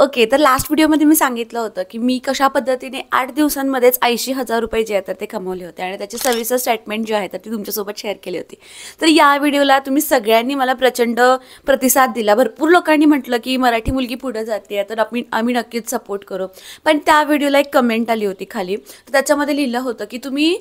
Okay, तर last व्हिडिओमध्ये मी सांगितलं होतं की मी कशा पद्धतीने 8 दिवसांमध्येच 80,000 रुपये जे आहेत तर ते कमवले होते आणि त्याची सविस्तर स्टेटमेंट जी आहे तर ती तुमच्यासोबत शेअर केली होती. तर या व्हिडिओला तुम्ही सगळ्यांनी मला प्रचंड प्रतिसाद दिला. भरपूर लोकांनी म्हटलं की मराठी मुलगी पुढे जाते तर आम्ही नक्कीच सपोर्ट करू. पण त्या व्हिडिओला एक कमेंट आली होती खाली, तर त्याच्यामध्ये लिहिलं होतं की तुम्ही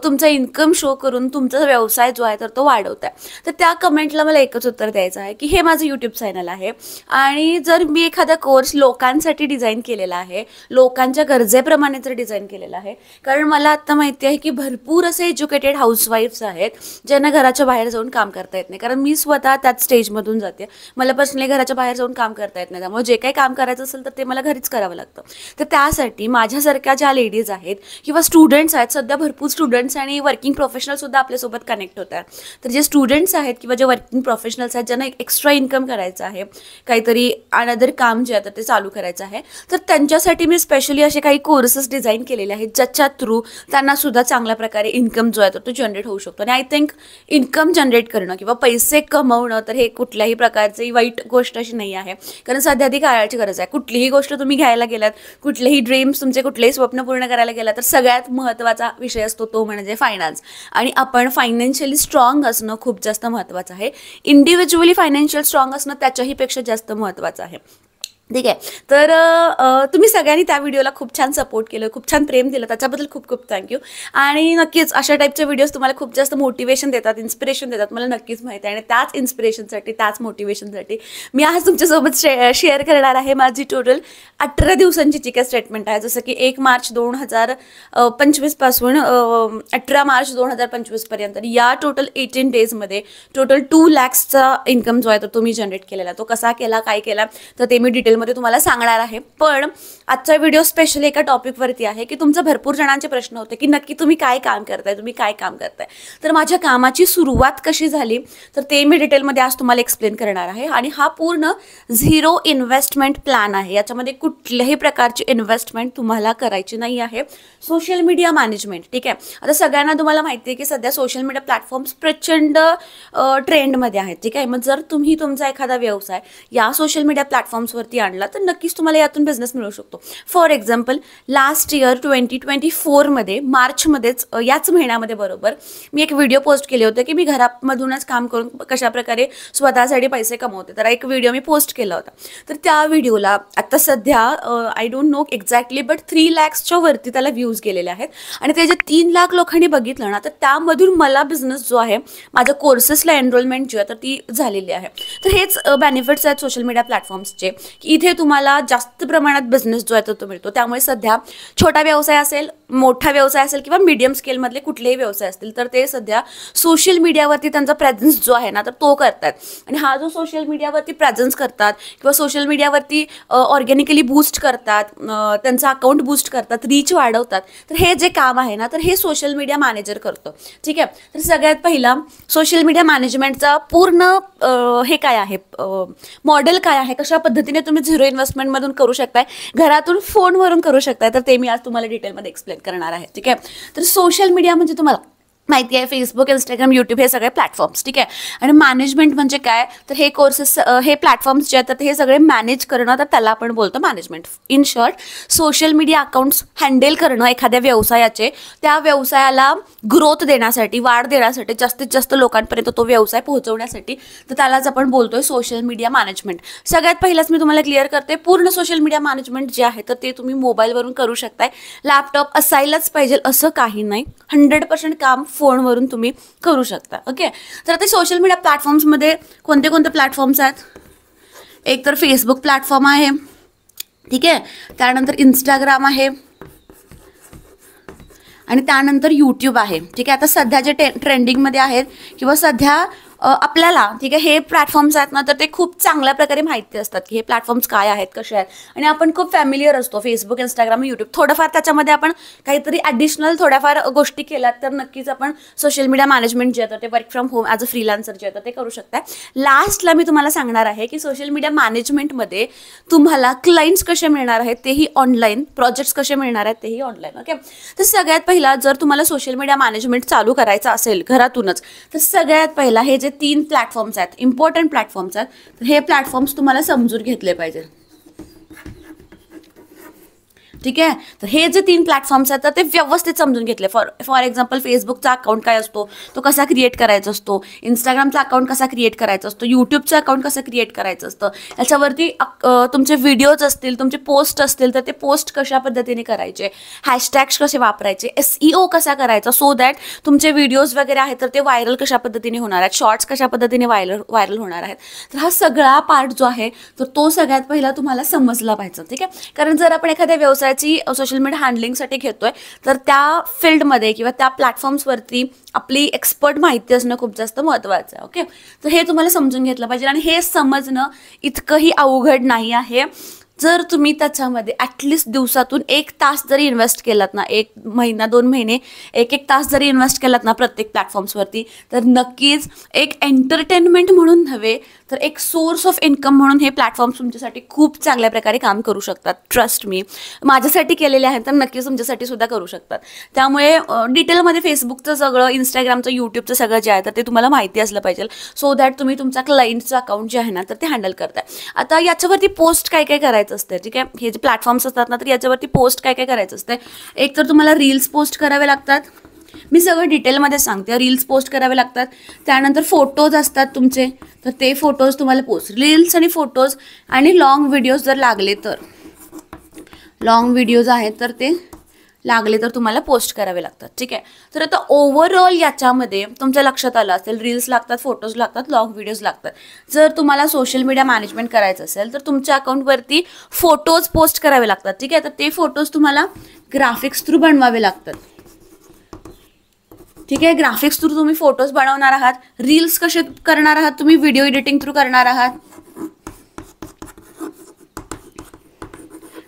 तुमचा इन्कम शो करून तुमचा व्यवसाय जो आहे तर तो वाढवताय. तर त्या कमेंटला मला एकच उत्तर द्यायचं आहे की हे माझं यूट्यूब चॅनल आहे आणि जर मी एखादा कोर्स लोकांसाठी डिझाईन केलेला आहे, लोकांच्या गरजेप्रमाणे जर डिझाईन केलेला आहे, कारण मला आता माहिती आहे की भरपूर असे एज्युकेटेड हाऊसवाईफ्स आहेत ज्यांना घराच्या बाहेर जाऊन काम करता येत नाही. कारण मी स्वतः त्याच स्टेजमधून जाते. मला पर्सनली घराच्या बाहेर जाऊन काम करता येत नाही, त्यामुळे जे काही काम करायचं असेल तर ते मला घरीच करावं लागतं. तर त्यासाठी माझ्यासारख्या ज्या लेडीज आहेत किंवा स्टुडंट्स आहेत, सध्या भरपूर स्टुडंट्स आणि वर्किंग प्रोफेशनलसुद्धा आपल्यासोबत कनेक्ट होत आहेत. तर जे स्टुडंट्स आहेत किंवा जे वर्किंग प्रोफेशनल्स आहेत ज्यांना एक एक्स्ट्रा इन्कम करायचं आहे, काहीतरी अनदर काम जे आहे ते चालू करायचं आहे, तर त्यांच्यासाठी मी स्पेशली असे काही कोर्सेस डिझाईन केलेले आहेत ज्याच्या थ्रू त्यांना सुद्धा चांगल्या प्रकारे इन्कम जो आहे तो जनरेट होऊ शकतो. आणि आय थिंक इन्कम जनरेट करणं किंवा पैसे कमवणं तर हे कुठल्याही प्रकारची वाईट गोष्ट अशी नाही आहे, कारण सध्या ती काळाची गरज आहे. कुठलीही गोष्ट तुम्ही घ्यायला गेलात, कुठलेही ड्रीम्स तुमचे कुठलेही स्वप्न पूर्ण करायला गेलात, तर सगळ्यात महत्त्वाचा विषय असतो तो म्हणजे फायनान्स. आणि आपण फायनान्शियली स्ट्रॉंग असणं खूप जास्त महत्त्वाचं आहे. इंडिव्हिज्युअली फायनान्शियल स्ट्रॉंग असणं त्याच्याही पेक्षा जास्त महत्त्वाचं आहे. ठीक आहे, तर तुम्ही सगळ्यांनी त्या व्हिडिओला खूप छान सपोर्ट केलं, खूप छान प्रेम दिलं, त्याच्याबद्दल खूप खूप थँक्यू. आणि नक्कीच अशा टाईपचे व्हिडिओज तुम्हाला खूप जास्त मोटिवेशन देतात, इन्स्पिरेशन देतात, मला नक्कीच माहिती आहे. आणि त्याच इन्स्पिरेशनसाठी, त्याच मोटिवेशनसाठी मी आज तुमच्यासोबत शेअर करणार आहे माझी टोटल 18 दिवसांची चिका स्टेटमेंट आहे. जसं की 1 मार्च 2025 पासून 18 मार्च 2025 पर्यंत या टोटल 18 डेजमध्ये टोटल 2 लाखचा इन्कम जो आहे तो मी जनरेट केलेला. तो कसा केला, काय केला, तर ते मी डिटेलमध्ये तुम्हाला सांगणार आहे. पण आजचा व्हिडिओ स्पेशली एका टॉपिकवरती आहे की तुमचं भरपूर जणांचे प्रश्न होते की नक्की तुम्ही काय काम करताय. तर माझ्या कामाची सुरुवात कशी झाली तर ते मी डिटेलमध्ये आज तुम्हाला एक्सप्लेन करणार आहे. आणि हा पूर्ण 0 इन्व्हेस्टमेंट प्लॅन आहे. याच्यामध्ये कुठल्याही प्रकारची इन्व्हेस्टमेंट तुम्हाला करायची नाही आहे. सोशल मीडिया मॅनेजमेंट, ठीक आहे. आता सगळ्यांना तुम्हाला माहिती आहे की सध्या सोशल मीडिया प्लॅटफॉर्म्स प्रचंड ट्रेंडमध्ये आहेत. ठीक आहे, मग जर तुम्ही तुमचा एखादा व्यवसाय या सोशल मीडिया प्लॅटफॉर्म्सवरती आणला तर नक्कीच तुम्हाला यातून बिझनेस मिळू शकतो. फॉर एक्झाम्पल, लास्ट इयर 2024मध्ये मार्चमध्येच याच महिन्यामध्ये बरोबर मी एक व्हिडिओ पोस्ट केले होते की मी घरामधूनच काम करून कशाप्रकारे स्वतःसाठी पैसे कमवते. तर एक व्हिडिओ मी पोस्ट केला होता. तर त्या व्हिडिओला आता सध्या I don't know exactly but 3 लॅक्सच्या वरती त्याला व्ह्यूज गेलेले आहेत. आणि ते जे 3 लाख लोकांनी बघितलं ना, तर त्यामधून मला बिझनेस जो आहे, माझ्या कोर्सेसला एनरोलमेंट जी आहे तर ती झालेली आहे. तर हेच बेनिफिट्स आहेत सोशल मीडिया प्लॅटफॉर्म्सचे की इथे तुम्हाला जास्त प्रमाणात बिझनेस जो आहे तो मिळतो. त्यामुळे सध्या छोटा व्यवसाय असेल, मोठा व्यवसाय असेल किंवा मीडियम स्केलमधले कुठलेही व्यवसाय असतील तर ते सध्या सोशल मीडियावरती त्यांचा प्रेझेन्स जो आहे ना तर तो करतात. आणि हा जो सोशल मीडियावरती प्रेझेन्स करतात किंवा सोशल मीडियावरती ऑर्गॅनिकली बूस्ट करतात, त्यांचं अकाउंट बूस्ट करतात, रीच वाढवतात, तर हे जे काम आहे ना तर हे सोशल मीडिया मॅनेजर करतो. ठीक आहे, तर सगळ्यात पहिला सोशल मीडिया मॅनेजमेंटचा पूर्ण हे काय आहे, मॉडेल काय आहे, कशा पद्धतीने तुम्ही 0 इन्व्हेस्टमेंटमधून करू शकताय, घरातून फोनवरून करू शकताय, तर ते मी आज तुम्हाला डिटेलमध्ये एक्सप्लेन करणार आहे. ठीक आहे, तर सोशल मीडिया म्हणजे तुम्हाला माहिती आहे फेसबुक, इंस्टाग्राम, यूट्यूब हे सगळे प्लॅटफॉर्म्स. ठीक आहे, आणि मॅनेजमेंट म्हणजे काय, तर हे कोर्सेस, हे प्लॅटफॉर्म्स जे आहेत हे सगळे मॅनेज करणं, तर त्याला आपण बोलतो management. In short, social media accounts handle करणं एखाद्या व्यवसायाचे, त्या व्यवसायाला ग्रोथ देण्यासाठी, वाढ देण्यासाठी, जास्तीत जास्त लोकांपर्यंत तो व्यवसाय पोहोचवण्यासाठी, तर त्यालाच आपण बोलतोय सोशल मीडिया मॅनेजमेंट. सगळ्यात पहिलाच मी तुम्हाला क्लिअर करते, पूर्ण सोशल मीडिया मॅनेजमेंट जे आहे तर ते तुम्ही मोबाईलवरून करू शकताय. लॅपटॉप असायलाच पाहिजे असं काही नाही. 100% काम फोनवरून तुम्ही करू शकता. ओके, तर आता सोशल मीडिया प्लॅटफॉर्म्समध्ये कोणते कोणते प्लॅटफॉर्म्स आहेत, एक तर फेसबुक प्लॅटफॉर्म आहे. ठीक आहे, त्यानंतर इंस्टाग्राम आहे आणि त्यानंतर यूट्यूब आहे. ठीक आहे, आता सध्या जे ट्रेंडिंगमध्ये आहेत किंवा सध्या आपल्याला, ठीक आहे, हे प्लॅटफॉर्म्स आहेत ना तर ते खूप चांगल्या प्रकारे माहिती असतात की हे प्लॅटफॉर्म्स काय आहेत, कसे आहेत, आणि आपण खूप फॅमिलियर असतो. फेसबुक, इंस्टाग्राम, यूट्यूब, थोडंफार त्याच्यामध्ये आपण काहीतरी ॲडिशनल थोड्याफार गोष्टी केल्यात तर नक्कीच आपण सोशल मीडिया मॅनेजमेंट जे आहे ते work from home as a freelancer जे आहे ते करू शकता. लास्टला मी तुम्हाला सांगणार आहे की सोशल मीडिया मॅनेजमेंटमध्ये तुम्हाला क्लायंट्स कसे मिळणार आहेत तेही ऑनलाईन, प्रोजेक्ट्स कसे मिळणार आहेत तेही ऑनलाईन. ओके, तर सगळ्यात पहिला जर तुम्हाला सोशल मीडिया मॅनेजमेंट चालू करायचं असेल घरातूनच, तर सगळ्यात पहिला हे जे 3 प्लॅटफॉर्म्स आहेत, इम्पॉर्टंट प्लॅटफॉर्म्स आहेत, तर हे प्लॅटफॉर्म्स तुम्हाला समजून घेतले पाहिजे. ठीक आहे. तर हे जे 3 प्लॅटफॉर्म्स आहेत तर ते व्यवस्थित समजून घेतले. फॉर एक्झाम्पल फेसबुकचा अकाउंट काय असतो, तो कसा क्रिएट करायचा असतो, इंस्टाग्रामचा अकाउंट कसा क्रिएट करायचा असतो, यूट्यूबचं अकाउंट कसं क्रिएट करायचं असतं, याच्यावरती तुमचे व्हिडिओज असतील, तुमचे पोस्ट असतील तर ते पोस्ट कशा पद्धतीने करायचे, हॅशटॅग्स कसे वापरायचे, SEO कसा करायचा सो दॅट तुमचे व्हिडिओज वगैरे आहेत तर ते व्हायरल कशा पद्धतीने होणार आहेत, शॉर्ट्स कशा पद्धतीने व्हायरल होणार आहेत. तर हा सगळा पार्ट जो आहे तर तो सगळ्यात पहिला तुम्हाला समजला पाहिजे. ठीक आहे. कारण जर आपण एखाद्या व्यवसायाची सोशल मीडिया हँडलिंगसाठी घेतोय तर त्या फील्डमध्ये किंवा त्या प्लॅटफॉर्म्सवरती आपली एक्सपर्ट माहिती असणं खूप जास्त महत्त्वाचं आहे. ओके. तर हे तुम्हाला समजून घेतलं पाहिजे आणि हे समजणं इतकंही अवघड नाही आहे. जर तुम्ही त्याच्यामध्ये ॲटलिस्ट दिवसातून 1 तास जरी इन्व्हेस्ट केलात ना, 1 महिना 2 महिने 1 तास जरी इन्व्हेस्ट केलात ना प्रत्येक प्लॅटफॉर्म्सवरती, तर नक्कीच एक एंटरटेनमेंट म्हणून नव्हे तर एक सोर्स ऑफ इन्कम म्हणून हे प्लॅटफॉर्म्स तुमच्यासाठी खूप चांगल्या प्रकारे काम करू शकतात. ट्रस्ट मी, माझ्यासाठी केलेले आहेत तर नक्कीच तुमच्यासाठी सुद्धा करू शकतात. त्यामुळे डिटेलमध्ये फेसबुकचं सगळं, इंस्टाग्रामचं, यूट्यूबचं सगळं जे आहे तर ते तुम्हाला माहिती असलं पाहिजे सो दॅट तुम्ही तुमच्या क्लायंटचं अकाउंट जे आहे ना तर ते हँडल करताय. आता याच्यावरती पोस्ट काय काय करायचं असते. ठीक आहे. हे जे प्लॅटफॉर्म्स असतात ना तर याच्यावरती पोस्ट काय काय करायचं असते. एक तर तुम्हाला रील्स पोस्ट करावे लागतात. मी सगळं डिटेलमध्ये सांगते. रील्स पोस्ट करावे लागतात. त्यानंतर फोटोज असतात तुमचे तर ते फोटोज तुम्हाला पोस्ट, रील्स आणि फोटोज आणि लॉंग व्हिडिओज जर लागले तर, लॉंग व्हिडिओज आहेत तर ते लागले तर तुम्हाला पोस्ट करावे लागतात. ठीक आहे. तर आता ओव्हरऑल याच्यामध्ये तुमच्या लक्षात आलं असेल, रील्स लागतात, फोटोज लागतात, लॉंग व्हिडिओज लागतात. जर तुम्हाला सोशल मीडिया मॅनेजमेंट करायचं असेल तर तुमच्या अकाउंटवरती फोटोज पोस्ट करावे लागतात. ठीक आहे. तर ते फोटोज तुम्हाला ग्राफिक्स थ्रू बनवावे लागतात. ठीक आहे. ग्राफिक्स थ्रू तुम्ही फोटोज बनवणार आहात. रील्स कसे करणार आहात तुम्ही, व्हिडिओ एडिटिंग थ्रू करणार आहात.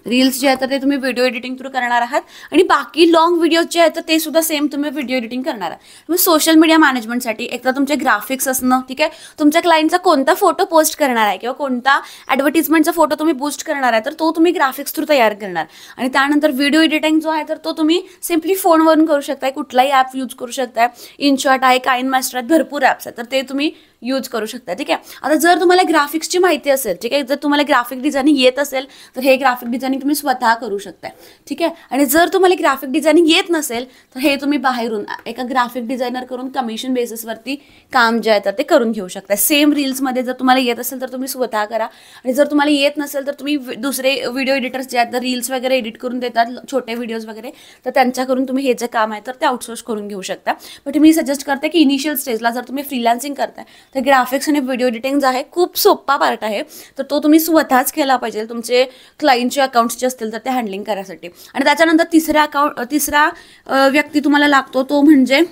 रील्स जे आहेत तर ते तुम्ही व्हिडिओ एडिटिंग थ्रू करणार आहात आणि बाकी लॉंग व्हिडिओज जे आहेत तर ते सुद्धा सेम तुम्ही व्हिडिओ एडिटिंग करणार आहात. तुम्ही सोशल मीडिया मॅनेजमेंटसाठी एक तर तुमचे ग्राफिक्स असणं. ठीक आहे. तुमच्या क्लायंटचा कोणता फोटो पोस्ट करणार आहे किंवा कोणता ॲडव्हर्टिजमेंटचा फोटो तुम्ही बूस्ट करणार आहे तर तो तुम्ही ग्राफिक्स थ्रू तयार करणार. आणि त्यानंतर व्हिडिओ एडिटिंग जो आहे तर तो तुम्ही सिम्पली फोनवरून करू शकताय. कुठलाही ॲप यूज करू शकताय. इनशॉट आहे, काइनमास्टर आहेत, भरपूर ॲप्स आहेत तर ते तुम्ही यूज करू शकता. ठीक आहे. आता जर तुम्हाला ग्राफिक्सची माहिती असेल, ठीक आहे, जर तुम्हाला ग्राफिक डिझायनिंग येत असेल तर हे ग्राफिक डिझायनिंग तुम्ही स्वतः करू शकता. ठीक आहे. आणि जर तुम्हाला ग्राफिक डिझायनिंग येत नसेल तर हे तुम्ही बाहेरून एका ग्राफिक डिझायनर करून कमिशन बेसिसवरती काम जे आहे तर ते करून घेऊ शकता. सेम रील्समध्ये जर तुम्हाला येत असेल तर तुम्ही स्वतः करा आणि जर तुम्हाला येत नसेल तर तुम्ही दुसरे व्हिडिओ एडिटर्स जे आहेत तर रील्स वगैरे एडिट करून देतात, छोटे व्हिडिओज वगैरे, तर त्यांच्याकडून तुम्ही हे जे काम आहे तर ते आउटसोर्स करून घेऊ शकता. बट मी सजेस्ट करते की इनिशियल स्टेजला जर तुम्ही फ्रीलान्सिंग करताय तर ग्राफिक्स आणि व्हिडिओ एडिटिंग जो आहे खूप सोपा पार्ट आहे तर तो तुम्ही स्वतःच केला पाहिजे तुमचे क्लायंटचे अकाउंट्स जे असतील तर ते हँडलिंग करायसाठी. आणि त्याच्यानंतर तिसरा व्यक्ती तुम्हाला लागतो तो म्हणजे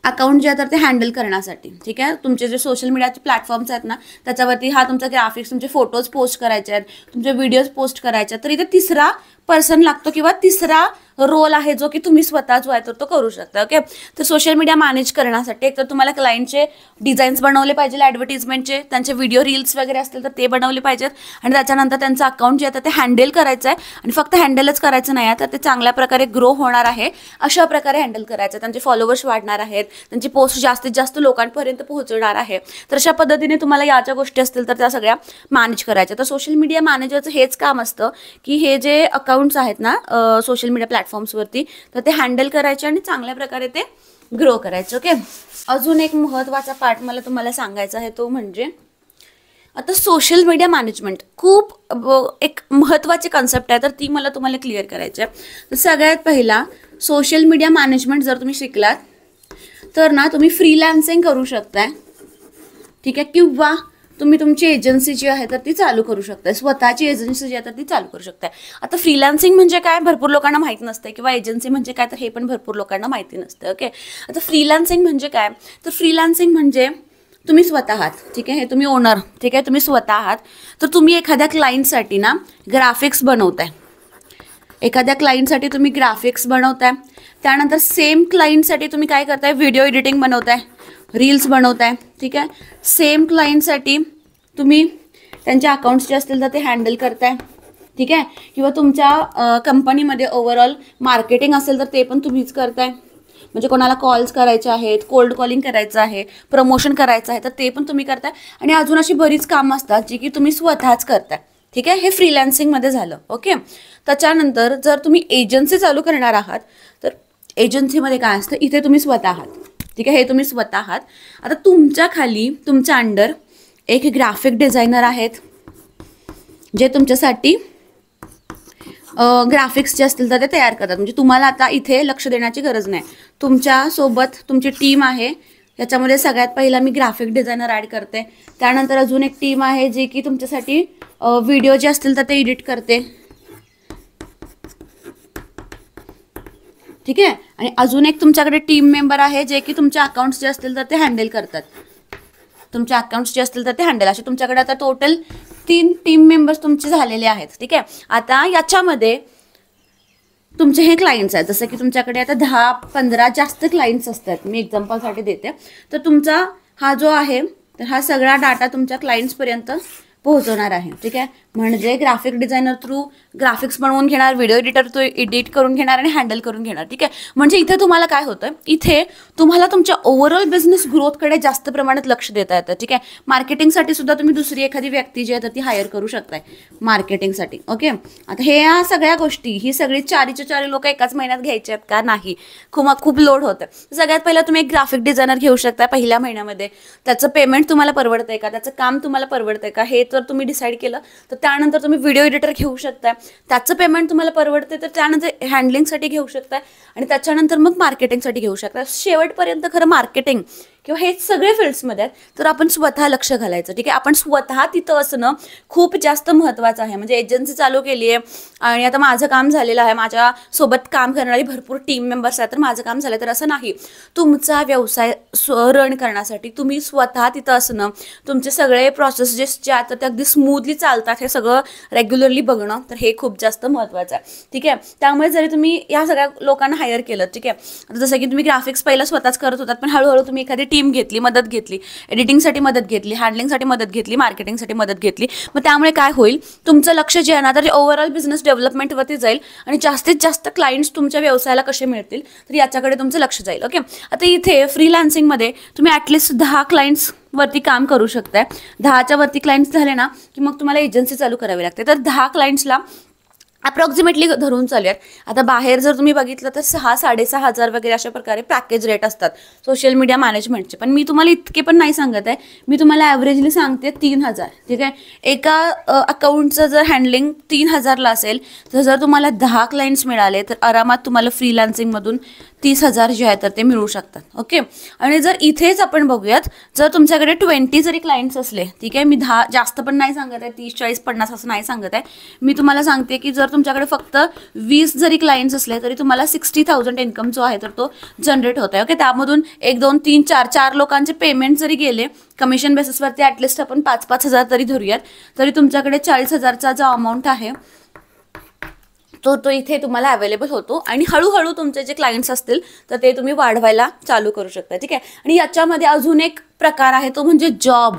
अकाउंट जे आहे तर ते हँडल करण्यासाठी. ठीक आहे. तुमचे जे सोशल मीडियाचे प्लॅटफॉर्म्स आहेत ना त्याच्यावरती हा तुमचा ग्राफिक्स, तुमचे फोटोज पोस्ट करायचे आहेत, तुमचे व्हिडिओज पोस्ट करायचे आहेत तर इथे तिसरा पर्सन लागतो किंवा तिसरा रोल आहे जो की तुम्ही स्वतः जो आहे तर तो करू शकता. ओके. तर सोशल मीडिया मॅनेज करण्यासाठी एक तर तुम्हाला क्लायंटचे डिझाईन्स बनवले पाहिजे, ॲडव्हर्टिजमेंटचे, त्यांचे व्हिडिओ रील्स वगैरे असतील तर ते बनवले पाहिजेत आणि त्याच्यानंतर त्यांचं अकाउंट जे आहे ते हँडल करायचं आहे आणि फक्त हँडलच करायचं नाही आहे तर ते चांगल्या प्रकारे ग्रो होणार आहे अशा प्रकारे हँडल करायचं. त्यांचे फॉलोवर्स वाढणार आहेत, त्यांची पोस्ट जास्तीत जास्त लोकांपर्यंत पोहोचणार आहे. तर अशा पद्धतीने तुम्हाला या ज्या गोष्टी असतील तर त्या सगळ्या मॅनेज करायच्या. तर सोशल मीडिया मॅनेजरचं हेच काम असतं की हे जे अकाउंट्स आहेत ना सोशल मीडिया प्लॅटफॉर्म्सवरती तर ते हँडल करायचे आणि चांगल्या प्रकारे ते ग्रो करायचं. ओके. अजून एक महत्त्वाचा पार्ट मला तुम्हाला सांगायचा आहे तो म्हणजे आता सोशल मीडिया मॅनेजमेंट खूप एक महत्त्वाची कन्सेप्ट आहे तर ती मला तुम्हाला क्लिअर करायची आहे. तर सगळ्यात पहिला सोशल मीडिया मॅनेजमेंट जर तुम्ही शिकलात तर ना तुम्ही फ्रीलान्सिंग करू शकताय. ठीक आहे. किंवा तुम्ही तुमची एजन्सी जी आहे तर ती चालू करू शकताय, स्वतःची एजन्सी जी आहे तर ती चालू करू शकताय. आता फ्रीलान्सिंग म्हणजे काय भरपूर लोकांना माहीत नसते किंवा एजन्सी म्हणजे काय तर हे पण भरपूर लोकांना माहिती नसते. ओके. आता फ्रीलान्सिंग म्हणजे काय तर फ्रीलान्सिंग म्हणजे तुम्ही स्वतः आहात. ठीक आहे. हे तुम्ही ओनर. ठीक आहे. तुम्ही स्वतः आहात तर तुम्ही एखाद्या क्लायंटसाठी ना ग्राफिक्स बनवताय. एखाद्या क्लायंटसाठी तुम्ही ग्राफिक्स बनवताय. त्यानंतर सेम क्लायंटसाठी तुम्ही काय करताय, व्हिडिओ एडिटिंग बनवताय, रील्स बनवताय. ठीक आहे. सेम क्लायंटसाठी तुम्ही त्यांचे अकाउंट्स जे असतील तर ते हँडल करताय. ठीक आहे. किंवा तुमच्या कंपनीमध्ये ओव्हरऑल मार्केटिंग असेल तर ते पण तुम्हीच करताय. म्हणजे कोणाला कॉल्स करायचे आहेत, कोल्ड कॉलिंग करायचं आहे, प्रमोशन करायचं आहे तर ते पण तुम्ही करताय. आणि अजून अशी बरीच कामं असतात जी की तुम्ही स्वतःच करताय. ठीक आहे, हे फ्रीलान्सिंगमध्ये झालं. ओके, त्याच्यानंतर जर तुम्ही एजन्सी चालू करणार आहात तर एजन्सीमध्ये काय असतं, इथे तुम्ही स्वतः आहात. ठीक आहे, हे तुम्ही स्वतः आहात. आता तुमच्या खाली तुमच्या अंडर एक ग्राफिक डिझायनर आहेत जे तुमच्यासाठी ग्राफिक्स जे असतील तर ते तयार करतात. म्हणजे तुम्हाला आता इथे लक्ष देण्याची गरज नाही. तुमच्यासोबत तुमची टीम आहे. याच्यामध्ये सगळ्यात पहिला मी ग्राफिक डिझायनर ॲड करते. त्यानंतर अजून एक टीम आहे जे की तुमच्यासाठी व्हिडिओ जे असतील तर ते एडिट करते. ठीक आहे, आणि अजून एक तुमच्याकडे टीम मेंबर आहे जे की तुमचे अकाउंट्स जे असतील तर ते हँडल करतात. तुमचे अकाउंट्स जे असतील तर ते हँडल, असे तुमच्याकडे आता टोटल 3 टीम मेंबर्स तुमचे झालेले आहेत. ठीक आहे, आता याच्यामध्ये तुमचे हे क्लायंट्स आहेत. जसं की तुमच्याकडे आता 10-15 जास्त क्लायंट्स असतात. मी एक्झाम्पलसाठी देते. तर तुमचा हा जो आहे तर हा सगळा डाटा तुमच्या क्लायंट्सपर्यंत पोहोचवणार आहे. ठीक आहे, म्हणजे ग्राफिक डिझायनर थ्रू ग्राफिक्स बनवून घेणार, व्हिडिओ एडिटर थ्रू एडिट करून घेणार आणि हँडल करून घेणार. ठीक आहे, म्हणजे इथे तुम्हाला काय होतं, इथे तुम्हाला तुमच्या ओव्हरऑल बिझनेस ग्रोथकडे जास्त प्रमाणात लक्ष देता येतं. ठीक आहे, मार्केटिंगसाठी सुद्धा तुम्ही दुसरी एखादी व्यक्ती जी आहे तर ती हायर करू शकताय मार्केटिंगसाठी. ओके, आता हे या सगळ्या गोष्टी ही सगळी 4 लोक एकाच महिन्यात घ्यायचे आहेत का? नाही, खूप लोड होतं. सगळ्यात पहिला तुम्ही एक ग्राफिक डिझायनर घेऊ शकता पहिल्या महिन्यामध्ये. त्याचं पेमेंट तुम्हाला परवडतंय का, त्याचं काम तुम्हाला परवडतंय का, हे जर तुम्ही डिसाईड केलं तर त्यानंतर तुम्ही व्हिडिओ एडिटर घेऊ शकता. त्याचं पेमेंट तुम्हाला परवडते तर त्यानंतर हँडलिंगसाठी घेऊ शकता आणि त्याच्यानंतर मग मार्केटिंगसाठी घेऊ शकता. शेवटपर्यंत खरं मार्केटिंग किंवा हे सगळे फील्ड्समध्ये आहेत तर आपण स्वतः लक्ष घालायचं. ठीक आहे, आपण स्वतः तिथं असणं खूप जास्त महत्त्वाचं आहे. म्हणजे एजन्सी चालू केली आहे आणि आता माझं काम झालेलं आहे, माझ्यासोबत काम करणारी भरपूर टीम मेंबर्स आहेत तर माझं काम झालं, तर असं नाही. तुमचा व्यवसाय रन करण्यासाठी तुम्ही स्वतः तिथं असणं, तुमचे सगळे प्रोसेस जे आहेत ते अगदी स्मूथली चालतात हे सगळं रेग्युलरली बघणं, तर हे खूप जास्त महत्त्वाचं आहे. ठीक आहे, त्यामुळे जरी तुम्ही या सगळ्या लोकांना हायर केलं, ठीक आहे, आता जसं की तुम्ही ग्राफिक्स पहिलं स्वतःच करत होतात पण हळूहळू तुम्ही एखादी टीम घेतली, मदत घेतली, एडिटिंगसाठी मदत घेतली, हँडलिंगसाठी मदत घेतली, मार्केटिंगसाठी मदत घेतली, मग त्यामुळे काय होईल, तुमचं लक्ष जे आहे ना तर ओव्हरऑल बिझनेस डेव्हलपमेंटवरती जाईल आणि जास्तीत जास्त क्लायंट्स तुमच्या व्यवसायाला कसे मिळतील तर याच्याकडे तुमचं लक्ष जाईल. ओके, आता इथे फ्रीलान्सिंगमध्ये तुम्ही ॲटलिस्ट 10 क्लायंट्स वरती काम करू शकताय. 10च्या वरती क्लायंट्स झाले ना की मग तुम्हाला एजन्सी चालू करावी लागते. तर 10 क्लायंट्सला अप्रॉक्सिमेटली धरून चालूयात. आता बाहेर जर तुम्ही बघितलं तर 6-6.5 हजार वगैरे अशा प्रकारे पॅकेज रेट असतात सोशल मीडिया मॅनेजमेंटचे. पण मी तुम्हाला इतके पण नाही सांगत आहे, मी तुम्हाला ॲव्हरेजली सांगते 3,000. ठीक आहे, एका अकाउंटचं जर हँडलिंग 3,000ला असेल तर जर तुम्हाला 10 क्लायंट्स मिळाले तर आरामात तुम्हाला फ्रीलान्सिंगमधून 30,000 जे आहे तर ते मिळू शकतात. ओके, आणि जर इथेच आपण बघूयात, जर तुमच्याकडे 20 जरी क्लायंट्स असले, ठीक आहे, मी 10 जास्त पण नाही सांगत आहे, 30, 40, 50 असं नाही सांगत आहे, मी तुम्हाला सांगते की जर तुमच्याकडे फक्त 20 जरी क्लायंट्स असले तरी तुम्हाला 60,000 इन्कम जो आहे तर तो जनरेट होत आहे. ओके, त्यामधून 1, 2, 3, 4 लोकांचे पेमेंट जरी गेले कमिशन बेसिसवरती, ॲटलिस्ट आपण 5-5 हजार तरी धरूयात, तरी तुमच्याकडे 40,000चा जो अमाऊंट आहे तो इथे तुम्हाला अवेलेबल होतो आणि हळूहळू तुमचे जे क्लायंट्स असतील तर ते तुम्ही वाढवायला चालू करू शकता. ठीक आहे, आणि याच्यामध्ये अजून एक प्रकार आहे तो म्हणजे जॉब.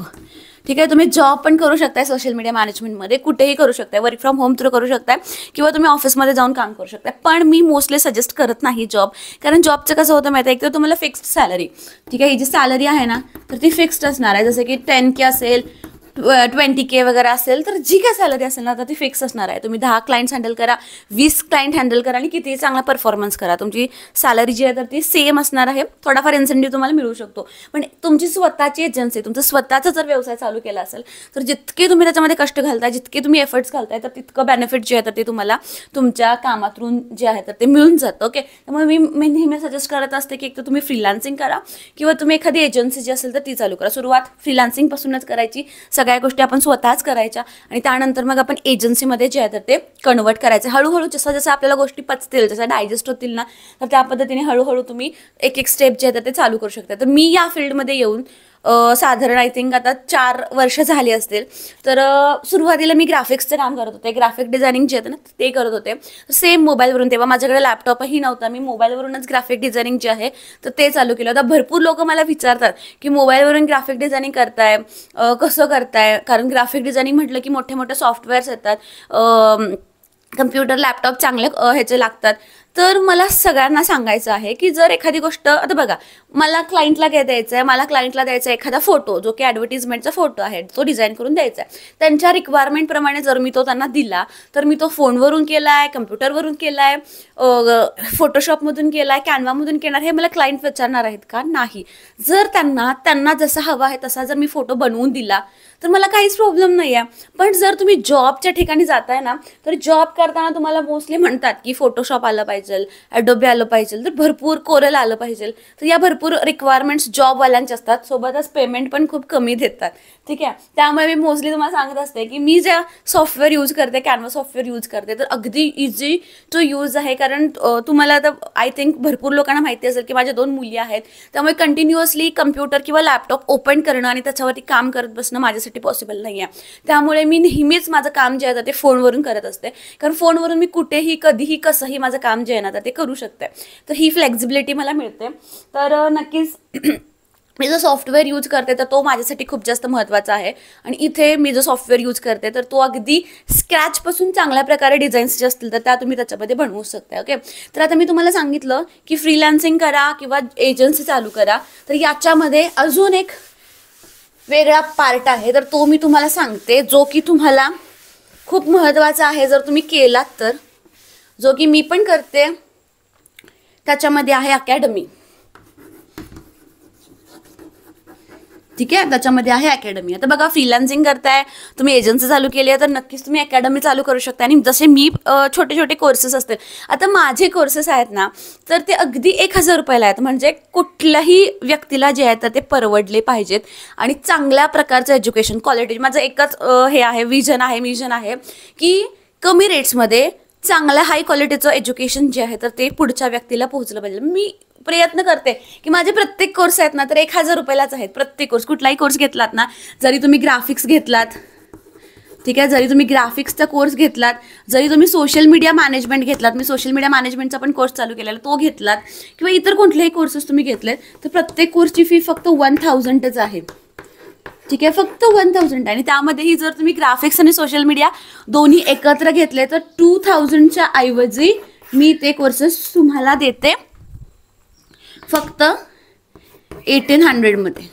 ठीक आहे, तुम्ही जॉब पण करू शकताय सोशल मीडिया मॅनेजमेंटमध्ये, कुठेही करू शकताय, वर्क फ्रॉम होम थ्रू करू शकताय किंवा तुम्ही ऑफिसमध्ये जाऊन काम करू शकताय. पण मी मोस्टली सजेस्ट करत नाही जॉब, कारण जॉबचं कसं होतं माहिती आहे, एक तर तुम्हाला फिक्स्ड सॅलरी, ठीक आहे, ही जी सॅलरी आहे ना तर ती फिक्स्ड असणार आहे. जसं की 10K असेल, 20K वगैरे असेल तर जी काय सॅलरी असेल ना तर ती फिक्स असणार आहे. तुम्ही 10 क्लायंट्स हँडल करा, 20 क्लायंट हँडल करा आणि कितीही चांगला परफॉर्मन्स करा, तुमची सॅलरी जी आहे तर ती सेम असणार आहे. थोडाफार इन्सेंटिव्ह तुम्हाला मिळू शकतो. पण तुमची स्वतःची एजन्सी, तुमचा स्वतःचा जर व्यवसाय चालू केला असेल तर जितके तुम्ही त्याच्यामध्ये कष्ट घालताय, जितके तुम्ही एफर्ट्स घालताय तर तितकं बेनिफिट जे आहे तर ते तुम्हाला तुमच्या कामातून जे आहे तर ते मिळून जातं. ओके, त्यामुळे मी नेहमी सजेस्ट करत असते की एक तर तुम्ही फ्रीलान्सिंग करा किंवा तुम्ही एखादी एजन्सी जी असेल तर ती चालू करा. सुरुवात फ्रीलान्सिंगपासूनच करायची, सगळ्या गोष्टी आपण स्वतःच करायच्या आणि त्यानंतर मग आपण एजन्सीमध्ये जे आहे तर ते कन्वर्ट करायचे. हळूहळू जसं जसं आपल्याला गोष्टी पचतील, जसं डायजेस्ट होतील ना तर त्या पद्धतीने हळूहळू तुम्ही एक स्टेप जे आहे तर ते चालू करू शकता. तर मी या फील्डमध्ये येऊन साधारण आय थिंक आता 4 वर्ष झाली असतील. तर सुरुवातीला मी ग्राफिक्सचं काम करत होते, ग्राफिक डिझायनिंग जे आहे ना ते करत होते सेम मोबाईलवरून. तेव्हा माझ्याकडे लॅपटॉपही नव्हता, मी मोबाईलवरूनच ग्राफिक डिझायनिंग जे आहे तर ते चालू केलं होतं. भरपूर लोक मला विचारतात की मोबाईलवरून ग्राफिक डिझायनिंग करताय, कसं करताय, कारण ग्राफिक डिझायनिंग म्हटलं की मोठे मोठे सॉफ्टवेअर्स येतात, कम्प्युटर लॅपटॉप चांगले ह्याचे लागतात. तर मला सगळ्यांना सांगायचं आहे की जर एखादी गोष्ट, आता बघा, मला क्लायंटला काय द्यायचं आहे, मला क्लायंटला द्यायचा आहे एखादा फोटो, जो की ॲडव्हर्टिजमेंटचा फोटो आहे, तो डिझाईन करून द्यायचा आहे. त्यांच्या रिक्वायरमेंटप्रमाणे जर मी तो त्यांना दिला, तर मी तो फोनवरून केला आहे, कम्प्युटरवरून केला आहे, फोटोशॉपमधून केला आहे, कॅनवामधून केणार, हे मला क्लायंट विचारणार आहेत का? नाही. जर त्यांना जसा हवा आहे तसा जर मी फोटो बनवून दिला तर मला काहीच प्रॉब्लेम नाही आहे. पण जर तुम्ही जॉबच्या ठिकाणी जाताय ना, तर जॉब करताना तुम्हाला मोस्टली म्हणतात की फोटोशॉप आलं पाहिजे, ॲडोबे आलं पाहिजे, तर भरपूर कोरल आलं पाहिजे. तर या भरपूर रिक्वायरमेंट्स जॉबवाल्यांच्या असतात, सोबतच पेमेंट पण खूप कमी देतात. ठीक आहे, त्यामुळे मी मोस्टली तुम्हाला सांगत असते की मी जे सॉफ्टवेअर यूज करते, कॅनवा सॉफ्टवेअर यूज करते, तर अगदी इझी टू यूज आहे. कारण तुम्हाला आता आय थिंक भरपूर लोकांना माहिती असेल की माझ्या 2 मुली आहेत, त्यामुळे कंटिन्युअसली कम्प्युटर किंवा लॅपटॉप ओपन करणं आणि त्याच्यावरती काम करत बसणं माझ्यासाठी पॉसिबल नाही आहे. त्यामुळे मी नेहमीच माझं काम जे आहे ते फोनवरून करत असते, कारण फोनवरून मी कुठेही कधीही कसंही माझं काम जे आहे ना ते करू शकते. तर ही फ्लेक्झिबिलिटी मला मिळते. तर नक्कीच मी जो सॉफ्टवेअर यूज करते तर तो माझ्यासाठी खूप जास्त महत्त्वाचा आहे. आणि इथे मी जो सॉफ्टवेअर यूज करते तर तो अगदी स्क्रॅचपासून चांगल्या प्रकारे डिझाईन्स जे असतील तर त्या तुम्ही त्याच्यामध्ये बनवू शकता. ओके, तर आता मी तुम्हाला सांगितलं की फ्रीलान्सिंग करा किंवा एजन्सी चालू करा, तर याच्यामध्ये अजून एक वेगळा पार्ट आहे, तर तो मी तुम्हाला सांगते, जो की तुम्हाला खूप महत्त्वाचा आहे जर तुम्ही केलात तर, जो की मी पण करते. त्याच्यामध्ये आहे अकॅडमी. ठीक आहे, त्याच्यामध्ये आहे अकॅडमी. आता बघा, फ्रीलान्सिंग करताय, तुम्ही एजन्सी चालू केली आहे, तर नक्कीच तुम्ही अकॅडमी चालू करू शकता. आणि जसे मी छोटे छोटे कोर्सेस असतील, आता माझे कोर्सेस आहेत ना, तर ते अगदी 1000 रुपयाला आहेत. म्हणजे कुठल्याही व्यक्तीला जे आहे तर ते परवडले पाहिजेत आणि चांगल्या प्रकारचं एज्युकेशन क्वालिटी. माझं एकच हे आहे, विजन आहे की कमी रेट्समध्ये चांगल्या हाय क्वालिटीचं एज्युकेशन जे आहे तर ते पुढच्या व्यक्तीला पोहोचलं पाहिजे. मी प्रयत्न करते की माझे प्रत्येक कोर्स आहेत ना तर 1000 रुपयालाच आहेत. प्रत्येक कोर्स, कुठलाही कोर्स घेतलात ना, जरी तुम्ही ग्राफिक्स घेतलात, ठीक आहे, जरी तुम्ही ग्राफिक्सचा कोर्स घेतलात, जरी तुम्ही सोशल मीडिया मॅनेजमेंट घेतलात, मी सोशल मीडिया मॅनेजमेंटचा पण कोर्स चालू केलेला तो घेतलात, किंवा इतर कुठलेही कोर्सेस तुम्ही घेतलेत, तर प्रत्येक कोर्सची फी फक्त 1000च आहे. ठीक आहे, फक्त 1000 आहे. आणि त्यामध्येही जर तुम्ही ग्राफिक्स आणि सोशल मीडिया दोन्ही एकत्र घेतले तर 2000च्या ऐवजी मी ते कोर्सेस तुम्हाला देते फक्त 1800 मध्ये.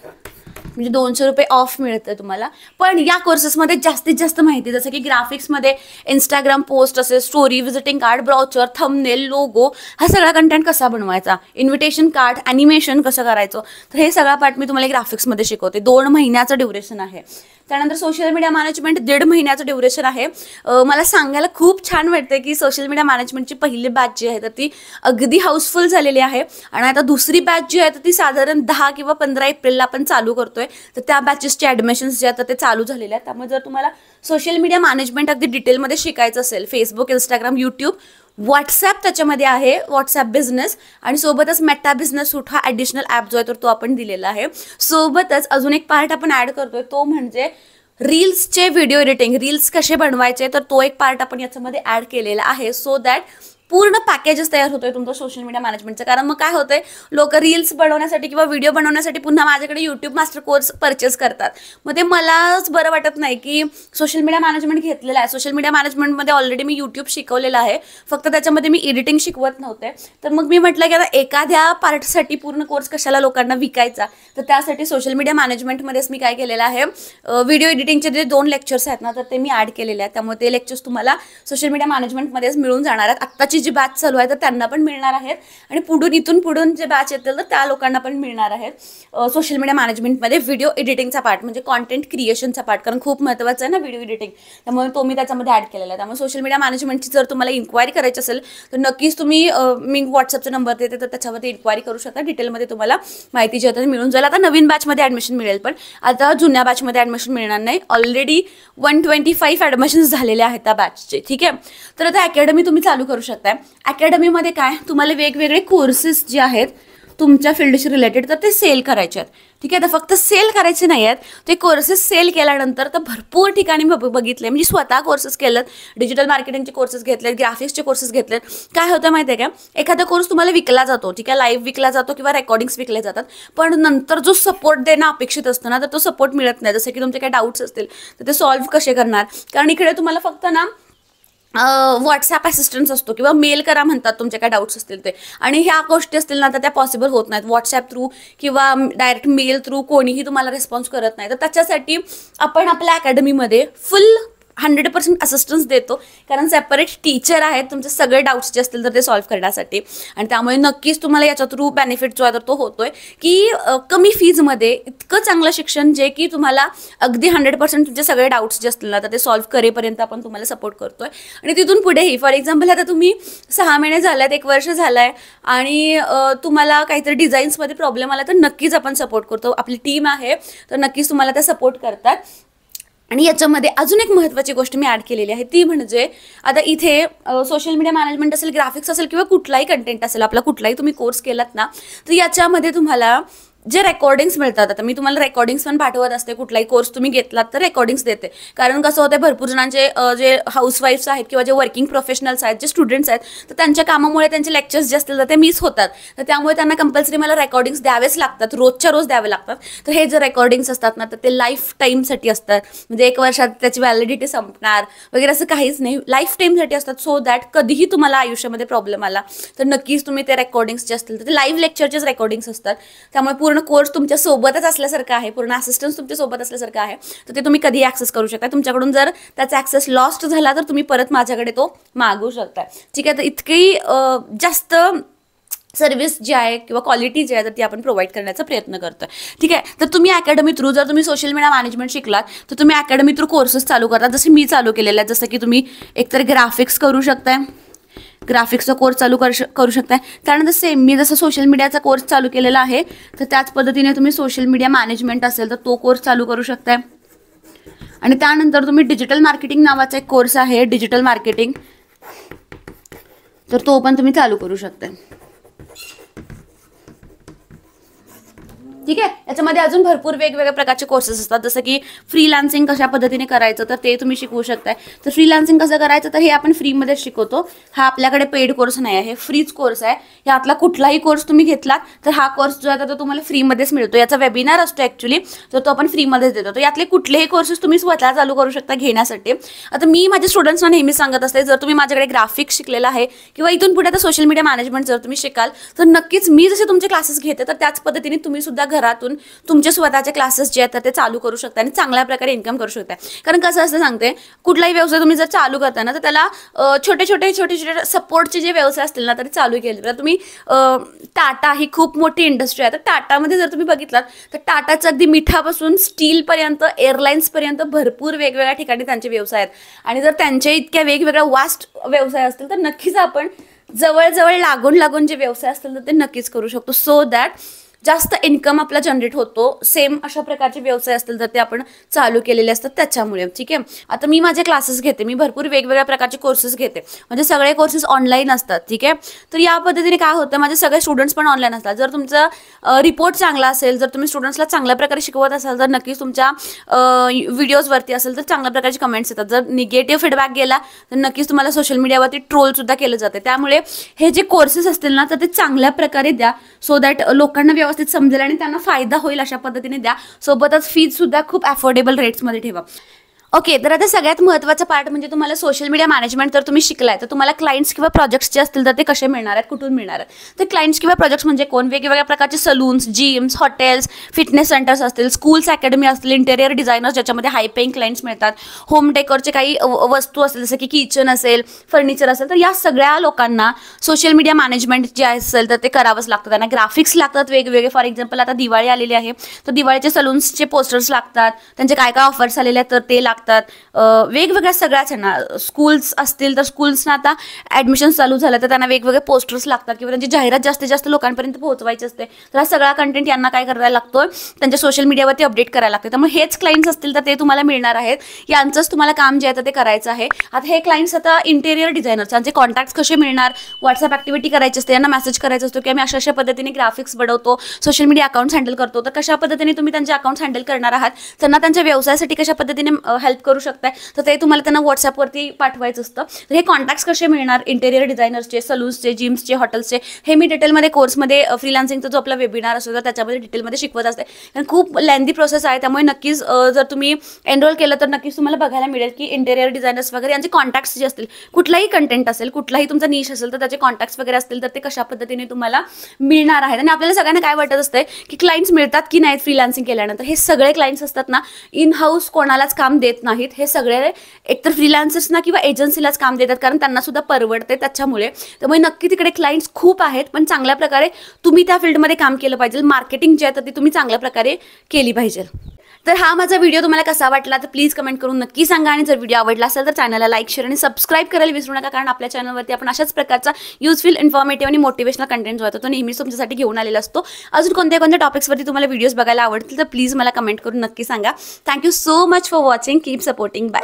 म्हणजे 200 रुपये ऑफ मिळतं तुम्हाला. पण या कोर्सेसमध्ये जास्तीत जास्त माहिती, जसं की ग्राफिक्समध्ये इंस्टाग्राम पोस्ट असेल, story, visiting card, brochure, thumbnail, logo, हा सगळा कंटेंट कसा बनवायचा, इन्व्हिटेशन कार्ड, ॲनिमेशन कसं करायचं, तर हे सगळा पार्ट मी तुम्हाला ग्राफिक्समध्ये शिकवते. 2 महिन्याचं ड्युरेशन आहे. त्यानंतर सोशल मीडिया मॅनेजमेंट 1.5 महिन्याचं ड्युरेशन आहे. मला सांगायला खूप छान वाटतं की सोशल मीडिया मॅनेजमेंटची पहिली बॅच जी आहे तर ती अगदी हाऊसफुल झालेली आहे. आणि आता दुसरी बॅच जी आहे तर ती साधारण 10 किंवा 15 एप्रिलला आपण चालू करतोय. तर त्या बॅचेसचे ॲडमिशन्स जे आहेत ते चालू झालेले आहेत. त्यामुळे जर तुम्हाला सोशल मीडिया मॅनेजमेंट अगदी डिटेलमध्ये शिकायचं असेल, फेसबुक, इंस्टाग्राम, यूट्यूब, व्हॉट्सॲप त्याच्यामध्ये आहे, व्हॉट्सॲप बिझनेस, आणि सोबतच मेटा बिझनेस सूट हा ॲडिशनल ॲप जो आहे तर तो आपण दिलेला आहे. सोबतच अजून एक पार्ट आपण ॲड करतोय, तो म्हणजे रील्सचे व्हिडिओ एडिटिंग, रील्स कसे बनवायचे, तर तो एक पार्ट आपण याच्यामध्ये ॲड केलेला आहे. सो दॅट पूर्ण पॅकेजेस तयार होतोय तुमचं सोशल मीडिया मॅनेजमेंटचं. कारण मग काय होतंय, लोक रील्स बनवण्यासाठी किंवा व्हिडिओ बनवण्यासाठी पुन्हा माझ्याकडे यूट्यूब मास्टर कोर्स परचेस करतात. मग ते मलाच बरं वाटत नाही की सोशल मीडिया मॅनेजमेंट घेतलेलं आहे, सोशल मीडिया मॅनेजमेंटमध्ये ऑलरेडी मी यूट्यूब शिकवलेलं आहे, फक्त त्याच्यामध्ये मी एडिटिंग शिकवत नव्हते. तर मग मी म्हटलं की आता एखाद्या पार्टसाठी पूर्ण कोर्स कशाला लोकांना विकायचा, तर त्यासाठी सोशल मीडिया मॅनेजमेंटमध्येच मी काय केलेलं आहे, व्हिडिओ एडिटिंगचे जे 2 लेक्चर्स आहेत ना तर ते मी ॲड केलेले आहेत. त्यामुळे ते लेक्चर्स तुम्हाला सोशल मीडिया मॅनेजमेंटमध्येच मिळून जाणार आहेत. आत्ताची जी बॅच चालू आहे तर त्यांना पण मिळणार आहेत, आणि इथून पुढून जे बॅच येतील तर त्या लोकांना पण मिळणार आहेत सोशल मीडिया मॅनेजमेंटमध्ये व्हिडिओ एडिटिंगचा पार्ट, म्हणजे कॉन्टेंट क्रिएशनचा पार्ट, कारण खूप महत्त्वाचं आहे ना व्हिडिओ एडिटिंग. त्यामुळे तो मी त्याच्यामध्ये ॲड केलेला आहे. त्यामुळे सोशल मीडिया मॅनेजमेंटची जर तुम्हाला इन्क्वायरी करायची असेल तर नक्कीच तुम्ही मी व्हॉट्सअपचा नंबर देते, तर त्याच्यावरती इन्क्वायरी करू शकता. डिटेलमध्ये तुम्हाला माहिती जी आहे मिळून जाईल. आता नवीन बॅचमध्ये ॲडमिशन मिळेल, पण आता जुन्या बॅचमध्ये ॲडमिशन मिळणार नाही. ऑलरेडी 125 ॲडमिशन्स झालेले आहेत त्या बॅचचे. ठीक आहे, तर आता अकॅडमी तुम्ही चालू करू शकताय. अकॅडमीमध्ये काय, तुम्हाला वेगवेगळे कोर्सेस जे आहेत तुमच्या फील्डशी रिलेटेड तर ते सेल करायचे आहेत. ठीक आहे, तर फक्त सेल करायचे नाही आहेत, ते कोर्सेस सेल केल्यानंतर तर भरपूर ठिकाणी बघितले, म्हणजे स्वतः कोर्सेस केलेत, डिजिटल मार्केटिंगचे कोर्सेस घेतलेत, ग्राफिक्सचे कोर्सेस घेतलेत. काय होतं माहिती आहे का, एखादा कोर्स तुम्हाला विकला जातो, ठीक आहे, लाईव्ह विकला जातो किंवा रेकॉर्डिंग्स विकले जातात, पण नंतर जो सपोर्ट देणं अपेक्षित असतं ना तर तो सपोर्ट मिळत नाही. जसं की तुमचे काही डाऊट्स असतील तर ते सॉल्व्ह कसे करणार, कारण इकडे तुम्हाला फक्त ना व्हॉट्सॲप असिस्टन्स असतो किंवा मेल करा म्हणतात तुमचे काय डाऊट्स असतील ते, आणि ह्या गोष्टी असतील ना तर त्या पॉसिबल होत नाहीत व्हॉट्सॲप थ्रू किंवा डायरेक्ट मेल थ्रू, कोणीही तुम्हाला रिस्पॉन्स करत नाही. तर त्याच्यासाठी आपण आपल्या अकॅडमीमध्ये फुल 100% असिस्टन्स देतो, कारण सेपरेट टीचर आहेत तुमचे सगळे डाऊट्स जे असतील तर ते सॉल्व्ह करण्यासाठी. आणि त्यामुळे नक्कीच तुम्हाला याच्या थ्रू बेनिफिट जो आहे तर तो होतोय की कमी फीजमध्ये इतकं चांगलं शिक्षण जे की तुम्हाला अगदी 100% तुमचे सगळे डाऊट्स जे असतील ना तर ते सॉल्व्ह करेपर्यंत आपण तुम्हाला सपोर्ट करतोय. आणि तिथून पुढेही फॉर एक्झाम्पल आता तुम्ही 6 महिने झाल्यात, 1 वर्ष झालं आहे आणि तुम्हाला काहीतरी डिझाईन्समध्ये प्रॉब्लेम आला तर नक्कीच आपण सपोर्ट करतो. आपली टीम आहे तर नक्कीच तुम्हाला त्या सपोर्ट करतात. आणि याच्यामध्ये अजून एक महत्त्वाची गोष्ट मी ॲड केलेली आहे ती म्हणजे आता इथे सोशल मीडिया मॅनेजमेंट असेल, ग्राफिक्स असेल किंवा कुठलाही कंटेंट असेल, आपला कुठलाही तुम्ही कोर्स केलात ना तर याच्यामध्ये तुम्हाला जे रेकॉर्डिंग्स मिळतात. आता मी तुम्हाला रेकॉर्डिंग्स पण पाठवत असते, कुठलाही कोर्स तुम्ही घेतलात तर रेकॉर्डिंग्स देते. कारण कसं होतं भरपूर जणांचे जे हाऊसवाईफ्स आहेत किंवा जे वर्किंग प्रोफेशनल्स आहेत, जे स्टुडंट्स आहेत, तर त्यांच्या कामामुळे त्यांचे लेक्चर्स जे असतील तर ते मिस होतात. तर त्यामुळे त्यांना कंपल्सरी मला रेकॉर्डिंग्स द्यावेच लागतात, रोजच्या रोज द्यावे लागतात. तर हे जे रेकॉर्डिंग्स असतात ना तर ते लाईफ टाईमसाठी असतात, म्हणजे 1 वर्षात त्याची व्हॅलिडिटी संपणार वगैरे असं काहीच नाही, लाईफ टाईमसाठी असतात. सो दॅट कधीही तुम्हाला आयुष्यामध्ये प्रॉब्लेम आला तर नक्कीच तुम्ही ते रेकॉर्डिंग्स जे असतील तर ते लाईव्ह लेक्चरचेच रेकॉर्डिंग्स असतात. त्यामुळे पूर्ण कोर्स तुमच्या सोबतच असल्यासारखं आहे, पूर्ण असिस्टन्स तुमच्या सोबत असल्यासारखं आहे. तर ते तुम्ही कधीही ॲक्सेस करू शकता. तुमच्याकडून जर त्याचा ॲक्सेस लॉस्ट झाला तर तुम्ही परत माझ्याकडे तो मागवू शकता. ठीक आहे, तर इतकी जास्त सर्व्हिस जी आहे किंवा क्वालिटी जी आहे तर ती आपण प्रोव्हाइड करण्याचा प्रयत्न करतोय. ठीक आहे, तर तुम्ही अकॅडमी थ्रू जर तुम्ही सोशल मीडिया मॅनेजमेंट शिकलात तर तुम्ही अकॅडमी थ्रू कोर्सेस चालू करता, जसे मी चालू केलेले आहेत. जसं की तुम्ही एकतर ग्राफिक्स करू शकताय, ग्राफिक्सचा कोर्स चालू करू शकताय. त्यानंतर सेम मी जसं सोशल मीडियाचा कोर्स चालू केलेला आहे तर त्याच पद्धतीने तुम्ही सोशल मीडिया मॅनेजमेंट असेल तर तो कोर्स चालू करू शकताय. आणि त्यानंतर तुम्ही डिजिटल मार्केटिंग नावाचा एक कोर्स आहे, डिजिटल मार्केटिंग, तर तो पण तुम्ही चालू करू शकताय. ठीक आहे, याच्यामध्ये अजून भरपूर वेगवेगळ्या प्रकारचे कोर्सेस असतात, जसं की फ्रीलान्सिंग कशा पद्धतीने करायचं तर ते तुम्ही शिकवू शकताय. तर फ्रीलान्सिंग कसं करायचं तर हे आपण फ्रीमध्ये शिकवतो. हा आपल्याकडे पेड कोर्स नाही आहे, फ्रीच कोर्स आहे. यातला कुठलाही कोर्स तुम्ही घेतलात तर हा कोर्स जो आहे तो तुम्हाला फ्रीमध्येच मिळतो. याचा वेबिनार असतो ॲक्च्युली, तर तो आपण फ्रीमध्येच देतो. तर यातले कुठलेही कोर्सेस तुम्ही स्वतः चालू करू शकता घेण्यासाठी. आता मी माझ्या स्टुडंट्सना नेहमी सांगत असते, जर तुम्ही माझ्याकडे ग्राफिक्स शिकलेला आहे किंवा इथून पुढे आता सोशल मीडिया मॅनेजमेंट जर तुम्ही शिकाल तर नक्कीच मी जसे तुमचे क्लासेस घेते तर त्याच पद्धतीने तुम्ही सुद्धा घरातून तुमचे स्वतःचे क्लासेस जे आहेत ते चालू करू शकता आणि चांगल्या प्रकारे इन्कम करू शकता. कारण कसं असतं सांगते, कुठलाही व्यवसाय तुम्ही जर चालू करता ना तर त्याला छोटे छोटे सपोर्टचे जे व्यवसाय असतील ना तरी चालू केले. तर तुम्ही टाटा ही खूप मोठी इंडस्ट्री आहे, तर टाटामध्ये जर तुम्ही बघितलात तर टाटाचं अगदी मिठापासून स्टीलपर्यंत, एअरलाईन्सपर्यंत भरपूर वेगवेगळ्या ठिकाणी त्यांचे व्यवसाय आहेत. आणि जर त्यांचे इतक्या वेगवेगळ्या वास्ट व्यवसाय असतील तर नक्कीच आपण जवळजवळ लागून जे व्यवसाय असतील तर ते नक्कीच करू शकतो. सो दॅट जास्त इन्कम आपला जनरेट होतो. सेम अशा प्रकारचे व्यवसाय असतील तर ते आपण चालू केलेले असतात त्याच्यामुळे. ठीक आहे, आता मी माझे क्लासेस घेते, मी भरपूर वेगवेगळ्या प्रकारचे कोर्सेस घेते, म्हणजे सगळे कोर्सेस ऑनलाईन असतात. ठीक आहे, तर या पद्धतीने काय होतं, माझे सगळे स्टुडंट्स पण ऑनलाईन असतात. जर तुमचा रिपोर्ट चांगला असेल, जर तुम्ही स्टुडंट्सला चांगल्या प्रकारे शिकवत असाल तर नक्कीच तुमच्या व्हिडिओजवरती असेल तर चांगल्या प्रकारचे कमेंट्स येतात. जर निगेटिव्ह फीडबॅक गेला तर नक्कीच तुम्हाला सोशल मीडियावरती ट्रोलसुद्धा केलं जाते. त्यामुळे हे जे कोर्सेस असतील ना तर ते चांगल्या प्रकारे द्या, सो दॅट लोकांना व्यवस्थित समजेल आणि त्यांना फायदा होईल अशा पद्धतीने द्या. सोबतच फीज सुद्धा खूप अफोर्डेबल रेट्समध्ये ठेवा. ओके, तर आता सगळ्यात महत्त्वाचा पार्ट म्हणजे तुम्हाला सोशल मीडिया मॅनेजमेंट जर तुम्ही शिकलाय तर तुम्हाला क्लायंट्स किंवा प्रोजेक्ट्स जे असतील तर ते कसे मिळणार आहेत, कुठून मिळणार आहेत. तर क्लायंट्स किंवा प्रोजेक्ट्स म्हणजे कोण, वेगवेगळ्या प्रकारचे salons, gyms, hotels, fitness centres असतील, स्कूल्स, अकॅडमी असतील, इंटेरियर डिझायनर्स ज्याच्यामध्ये हाय पेइंग क्लायंट्स मिळतात, होम डेकोरचे काही वस्तू असतील जसं की किचन असेल, फर्निचर असेल, तर या सगळ्या लोकांना सोशल मीडिया मॅनेजमेंट जे असेल तर ते करावंच लागतं. त्यांना ग्राफिक्स लागतात वेगवेगळे. फॉर एक्झाम्पल आता दिवाळी आलेली आहे तर दिवाळीचे सलून्सचे पोस्टर्स लागतात, त्यांचे काय काय ऑफर्स आलेले आहेत तर ते लागतात. वेगवेगळ्या सगळ्याच ना, स्कूल्स असतील तर स्कूल्सना आता ॲडमिशन चालू झालं तर त्यांना वेगवेगळे पोस्टर्स लागतात किंवा त्यांची जाहिरात जास्तीत जास्त लोकांपर्यंत पोहोचवायची असते. तर हा सगळा कंटेंट यांना काय करायला लागतो, त्यांच्या सोशल मीडियावरती अपडेट करायला लागते. त्यामुळे हेच क्लायंट्स असतील तर ते तुम्हाला मिळणार आहेत, यांचंच तुम्हाला काम जे आहे ते करायचं आहे. आता हे क्लायंट्स आता इंटेरियर डिझायनर्स, त्यांचे कॉन्टॅक्ट्स कसे मिळणार, व्हॉट्सअप ॲक्टिव्हिटी करायची असते, यांना मेसेज करायचा असतो की आम्ही अशा पद्धतीने ग्राफिक्स बनवतो, सोशल मीडिया अकाउंट्स हँडल करतो. तर कशा पद्धतीने तुम्ही त्यांचे अकाउंट्स हँडल करणार आहात, त्यांना त्यांच्या व्यवसायासाठी कशा पद्धतीने हेल्प करू शकताय तर ते तुम्हाला त्यांना व्हॉट्सअपवरती पाठवायचं असतं. तर हे कॉन्टॅक्ट्स कसे मिळणार, इंटेरियर डिझायनर्सचे, सलून्सचे, जिम्सचे, हॉटेल्सचे, हे मी डिटेलमध्ये कोर्समध्ये फ्रीलान्सिंगचा जो आपला वेबिनार असतो तर त्याच्यामध्ये डिटेलमध्ये शिकवत असते. कारण खूप लेंदी प्रोसेस आहे, त्यामुळे नक्कीच जर तुम्ही एनरोल केलं तर नक्कीच तुम्हाला बघायला मिळेल की इंटेरियर डिझायनर्स वगैरे यांचे कॉन्टॅक्ट्स जे असतील, कुठलाही कंटेंट असेल, कुठलाही तुमचा निश असेल तर त्याचे कॉन्टॅक्ट्स वगैरे असतील तर ते कशा पद्धतीने तुम्हाला मिळणार आहेत. आणि आपल्याला सगळ्यांना काय वाटत असते की क्लायंट्स मिळतात की नाहीत फ्रीलान्सिंग केल्यानंतर. हे सगळे क्लायंट्स असतात ना इन हाऊस कोणालाच काम देत नाहीत. हे सगळे एकतर फ्रीलान्सर्सना किंवा एजन्सीलाच काम देतात, कारण त्यांना सुद्धा परवडते त्याच्यामुळे. त्यामुळे नक्की तिकडे क्लायंट्स खूप आहेत, पण चांगल्या प्रकारे तुम्ही त्या फील्डमध्ये काम केलं पाहिजे. मार्केटिंग जे आहे तर ती तुम्ही चांगल्या प्रकारे केली पाहिजे. तर हा माझा व्हिडिओ तुम्हाला कसा वाटला तर प्लीज कमेंट करून नक्की सांगा. आणि जर व्हिडिओ आवडला असेल तर चॅनलला लाईक, शेअर आणि सबस्क्राईब करायला विसरू नका, कारण आपल्या चॅनलवरती आपण अशाच प्रकारचा युजफुल, इन्फॉर्मेटिव्ह आणि मोटिवेशनल कंटेंट जो आहे तो नेहमीच तुमच्यासाठी घेऊन आलेला असतो. अजून कोणत्या कोणत्या टॉपिक्सवरती तुम्हाला व्हिडिओज बघायला आवडतील तर प्लीज मला कमेंट करून नक्की सांगा. Thank you so much for watching. Keep supporting. Bye.